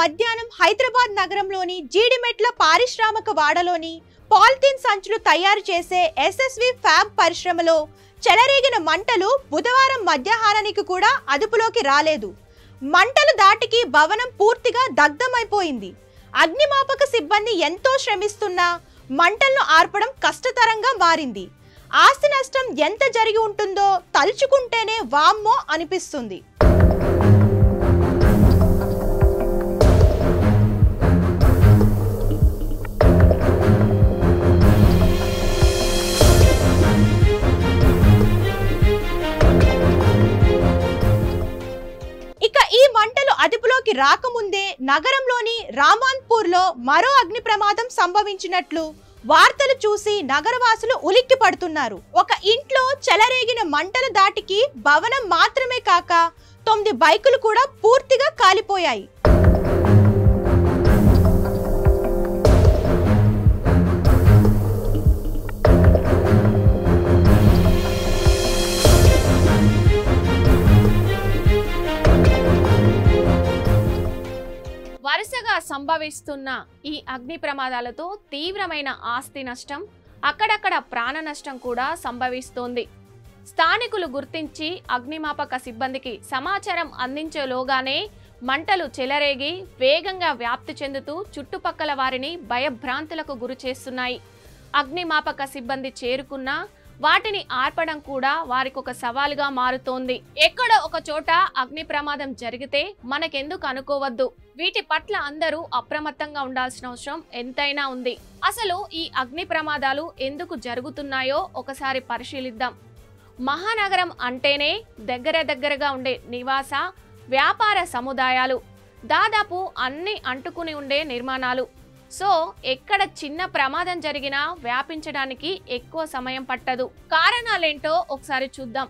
మధ్యాహ్నం హైదరాబాద్ నగరంలోని జీడిమెట్ల పారిశ్రామిక వాడలోని పాలిథిన్ సంచులు తయారు చేసే ఎస్ఎస్వి ఫ్యాబ్ పరిశ్రమలో చెలరేగిన మంటలు బుధవారం మధ్యాహ్నానికి కూడా అదుపులోకి రాలేదు. మంటలు దాటికి భవనం పూర్తిగా దగ్ధమైపోయింది. అగ్నిమాపక సిబ్బంది ఎంతో శ్రమిస్తున్నా మంటలను ఆర్పడం కష్టతరంగా మారింది. ఆస్తి నష్టం ఎంత జరిగి ఉంటుందో తలుచుకుంటేనే వామ్మో అనిపిస్తుంది. ఈ మంటలు అదుపులోకి రాకముందే నగరంలోని రామాన్పూర్లో మరో అగ్ని ప్రమాదం సంభవించినట్లు వార్తలు చూసి నగరవాసులు ఉలిక్కి పడుతున్నారు. ఒక ఇంట్లో చెలరేగిన మంటల దాటికి భవనం మాత్రమే కాక 9 బైకులు కూడా పూర్తిగా కాలిపోయాయి. వరుసగా సంభవిస్తున్న ఈ అగ్ని ప్రమాదాలతో తీవ్రమైన ఆస్తి నష్టం, అక్కడక్కడ ప్రాణ నష్టం కూడా సంభవిస్తోంది. స్థానికులు గుర్తించి అగ్నిమాపక సిబ్బందికి సమాచారం అందించేలోగానే మంటలు చెలరేగి వేగంగా వ్యాప్తి చెందుతూ చుట్టుపక్కల వారిని భయభ్రాంతులకు గురి చేస్తున్నాయి. అగ్నిమాపక సిబ్బంది చేరుకున్నా వాటిని ఆర్పడం కూడా వారికొక సవాలుగా మారుతోంది. ఎక్కడో ఒక చోట అగ్ని ప్రమాదం జరిగితే మనకెందుకు అనుకోవద్దు. వీటి పట్ల అందరూ అప్రమత్తంగా ఉండాల్సిన అవసరం ఎంతైనా ఉంది. అసలు ఈ అగ్ని ప్రమాదాలు ఎందుకు జరుగుతున్నాయో ఒకసారి పరిశీలిద్దాం. మహానగరం అంటేనే దగ్గరగా ఉండే నివాస వ్యాపార సముదాయాలు, దాదాపు అన్ని అంటుకుని ఉండే నిర్మాణాలు. సో ఎక్కడ చిన్న ప్రమాదం జరిగినా వ్యాపించడానికి ఎక్కువ సమయం పట్టదు. కారణాలేంటో ఒకసారి చూద్దాం.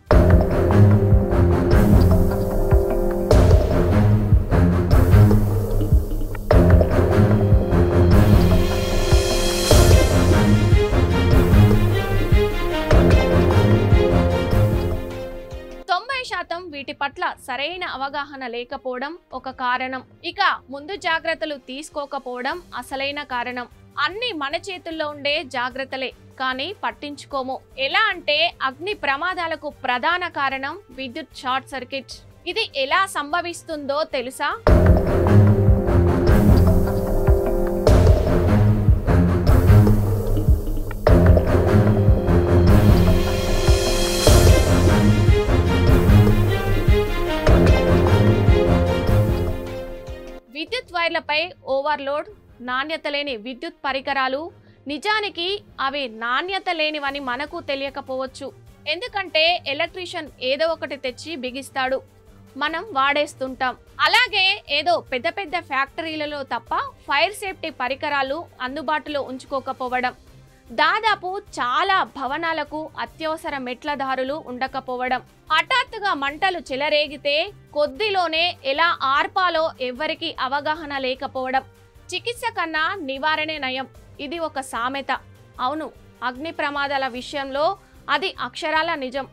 వీటి పట్ల సరైన అవగాహన లేకపోవడం ఒక కారణం. ఇక ముందు జాగ్రత్తలు తీసుకోకపోవడం అసలైన కారణం. అన్ని మన చేతుల్లో ఉండే జాగ్రత్తలే, కానీ పట్టించుకోము. ఎలా అంటే అగ్ని ప్రమాదాలకు ప్రధాన కారణం విద్యుత్ షార్ట్ సర్క్యూట్. ఇది ఎలా సంభవిస్తుందో తెలుసా? విద్యుత్ వైర్లపై ఓవర్లోడ్, నాణ్యత లేని విద్యుత్ పరికరాలు. నిజానికి అవి నాణ్యత లేనివని మనకు తెలియకపోవచ్చు. ఎందుకంటే ఎలక్ట్రీషియన్ ఏదో ఒకటి తెచ్చి బిగిస్తాడు, మనం వాడేస్తుంటాం. అలాగే ఏదో పెద్ద ఫ్యాక్టరీలలో తప్ప ఫైర్ సేఫ్టీ పరికరాలు అందుబాటులో ఉంచుకోకపోవడం, దాదాపు చాలా భవనాలకు అత్యవసర మెట్ల దారులు ఉండకపోవడం, హఠాత్తుగా మంటలు చెలరేగితే కొద్దిలోనే ఎలా ఆర్పాలో ఎవ్వరికి అవగాహన లేకపోవడం. చికిత్స కన్నా నివారణే నయం, ఇది ఒక సామెత. అవును, అగ్ని ప్రమాదాల విషయంలో అది అక్షరాల నిజం.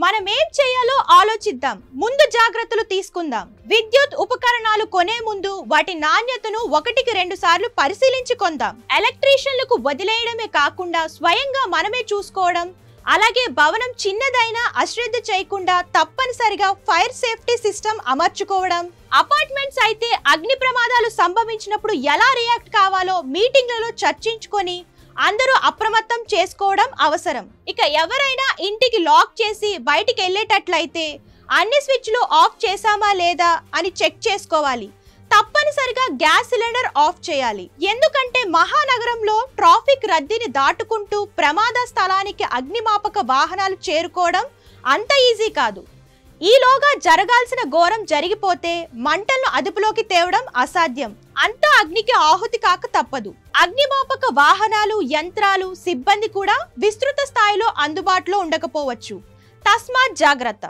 మనమేం చేయాలో ఆలోచిద్దాం, ముందు జాగ్రత్తలు తీసుకుందాం. విద్యుత్ ఉపకరణాలు కొనే ముందు వాటి నాణ్యతను 1-2 సార్లు పరిశీలించి కొందాం. ఎలక్ట్రీషియన్లకు వదిలేయడమే కాకుండా స్వయంగా మనమే చూసుకోవడం. అలాగే భవనం చిన్నదైనా అశ్రద్ధ చేయకుండా తప్పనిసరిగా ఫైర్ సేఫ్టీ సిస్టమ్ అమర్చుకోవడం. అపార్ట్మెంట్స్ అయితే అగ్ని ప్రమాదాలు సంభవించినప్పుడు ఎలా రియాక్ట్ కావాలో మీటింగ్లలో చర్చించుకొని అందరూ అప్రమత్తం చేసుకోవడం అవసరం. ఇక ఎవరైనా ఇంటికి లాక్ చేసి బయటికి వెళ్ళేటట్లయితే అన్ని స్విచ్లు ఆఫ్ చేసామా లేదా అని చెక్ చేసుకోవాలి. తప్పనిసరిగా గ్యాస్ సిలిండర్ ఆఫ్ చేయాలి. ఎందుకంటే మహానగరంలో ట్రాఫిక్ రద్దీని దాటుకుంటూ ప్రమాద స్థలానికి అగ్నిమాపక వాహనాలు చేరుకోవడం అంత ఈజీ కాదు. ఈలోగా జరగాల్సిన ఘోరం జరిగిపోతే మంటలను అదుపులోకి తేవడం అసాధ్యం. అంతా అగ్నికి ఆహుతి కాక తప్పదు. అగ్నిమాపక వాహనాలు, యంత్రాలు, సిబ్బంది కూడా విస్తృత స్థాయిలో అందుబాటులో ఉండకపోవచ్చు. తస్మాత్ జాగ్రత్త.